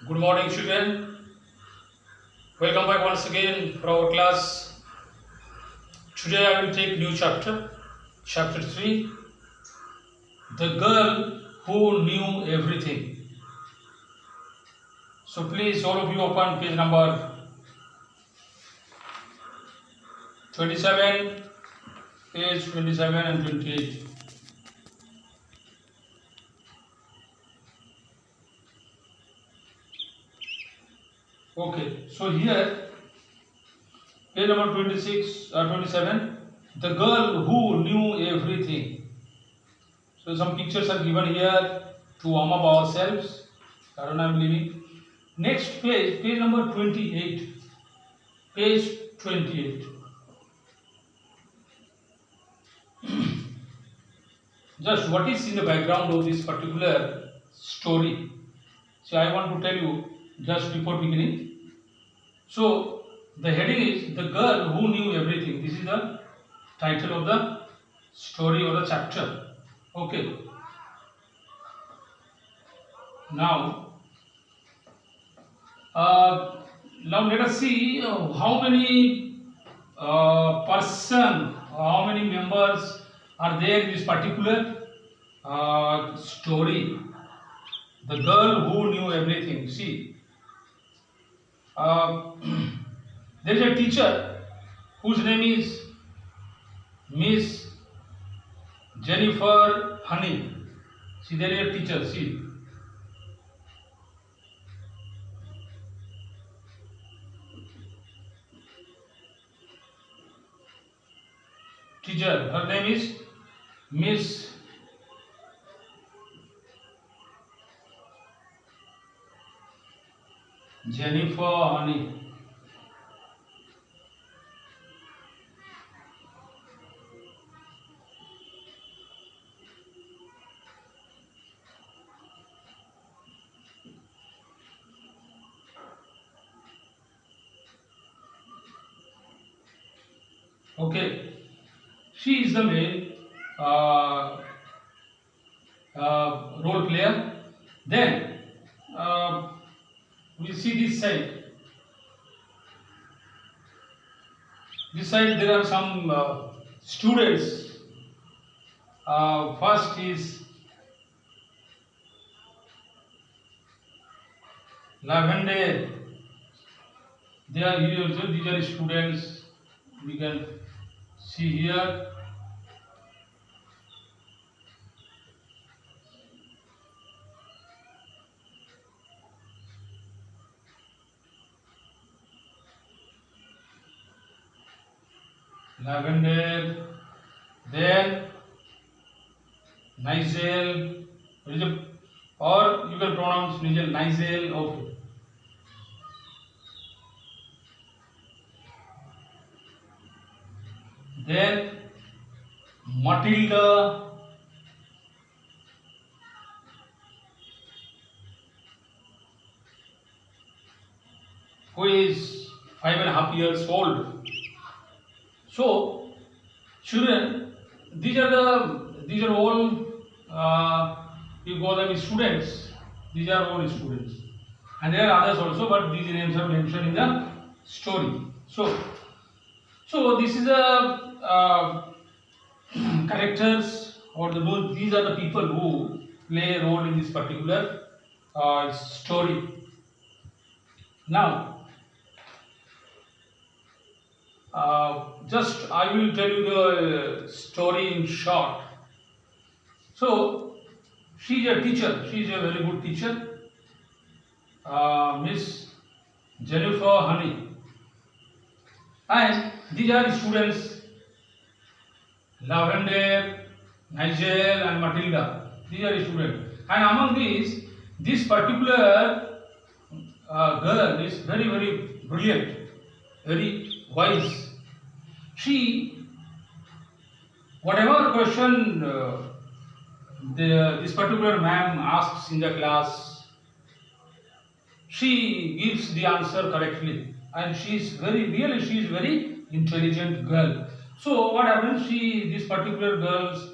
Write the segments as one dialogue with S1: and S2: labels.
S1: Good morning, children. Welcome back once again for our class. Today I will take new chapter, chapter 3, The Girl Who Knew Everything. So please, all of you open page number 27, page 27 and 28. Okay, so here, page number 26 or 27, The Girl Who Knew Everything. So some pictures are given here to warm up ourselves. Karan I am leaving. Next page, page number 28. Page 28. Just what is in the background of this particular story? See, I want to tell you just before beginning. So, the heading is The Girl Who Knew Everything. This is the title of the story or the chapter. Okay. Now, now let us see how many how many members are there in this particular story. The girl who knew everything. See, uh, there is a teacher whose name is Miss Jennifer Honey. See, there is a teacher. See, teacher. Her name is Miss Jennifer Honey. Okay, she is the main uh, role player. Then we see this side. This side there are some students. First is Lavender. They are here. These are students. We can see here. Lavender. Then Nigel. Or you can pronounce Nigel. Okay. Then Matilda. Who is 5.5 years old. So, children, these are all you call them students. These are all students, and there are others also, but these names are mentioned in the story. So this is a characters or these are the people who play a role in this particular story. Now, just I will tell you the story in short. So, she is a teacher. She is a very good teacher, Miss Jennifer Honey. And these are students Lavender, Nigel, and Matilda. These are students. And among these, this particular girl is very, very brilliant, very wise. She, whatever question this particular ma'am asks in the class, she gives the answer correctly, and she is very intelligent girl. So what happens? This particular girls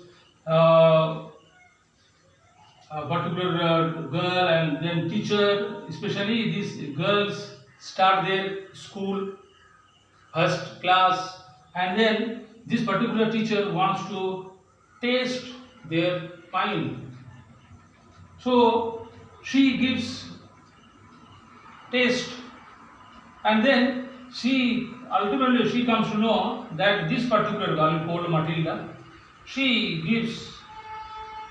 S1: a particular girl and then teacher, especially these girls start their school first class, and then this particular teacher wants to taste their wine. So she gives taste, and then she ultimately she comes to know that this particular girl called Matilda, she gives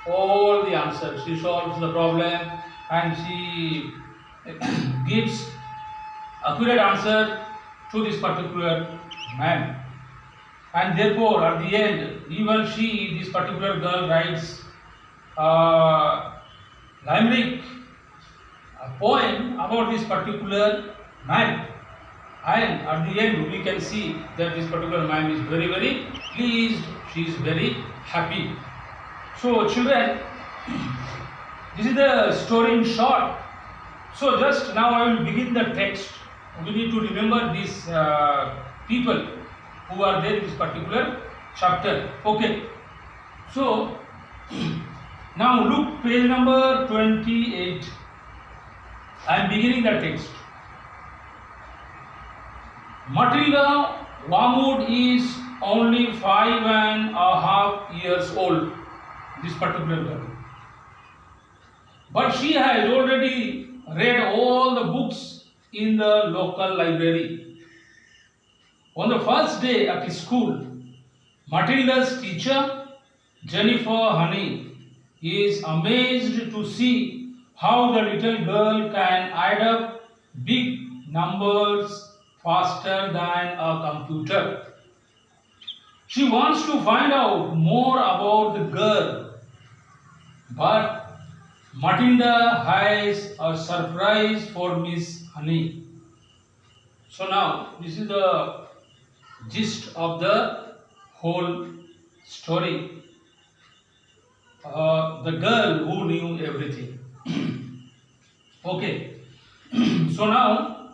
S1: all the answers. She solves the problem and she gives accurate answer to this particular man. And therefore, at the end, even she, this particular girl, writes limerick, a poem about this particular man. And at the end, we can see that this particular man is very, very pleased. She is very happy. So, children, this is the story in short. So, just now I will begin the text. We need to remember these people who are there in this particular chapter. Okay. So, now look page number 28. I am beginning the text. Matilda Wormwood is only 5.5 years old, this particular girl. But she has already read all the books in the local library. On the first day at school, Matilda's teacher, Jennifer Honey, is amazed to see how the little girl can add up big numbers faster than a computer. She wants to find out more about the girl, but Matilda has a surprise for Miss Honey. So now, this is the gist of the whole story. The girl who knew everything. Okay. So now,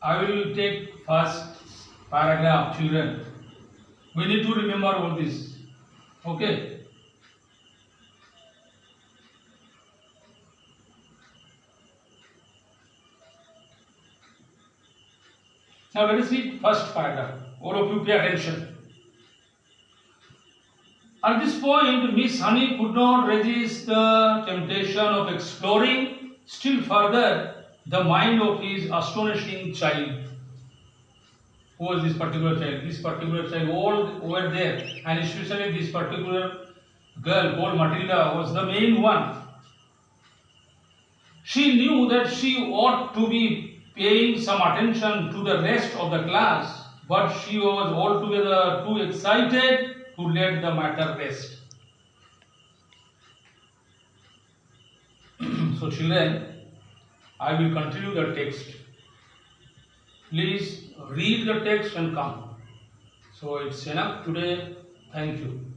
S1: I will take first paragraph, children. We need to remember all this. Okay. Now let us read first paragraph. All of you pay attention. At this point, Miss Honey could not resist the temptation of exploring still further the mind of his astonishing child. Who was this particular child? This particular child, all over there, and especially this particular girl called Matilda was the main one. She knew that she ought to be paying some attention to the rest of the class, but she was altogether too excited to let the matter rest. So children, I will continue the text. Please read the text and come. So it's enough today. Thank you.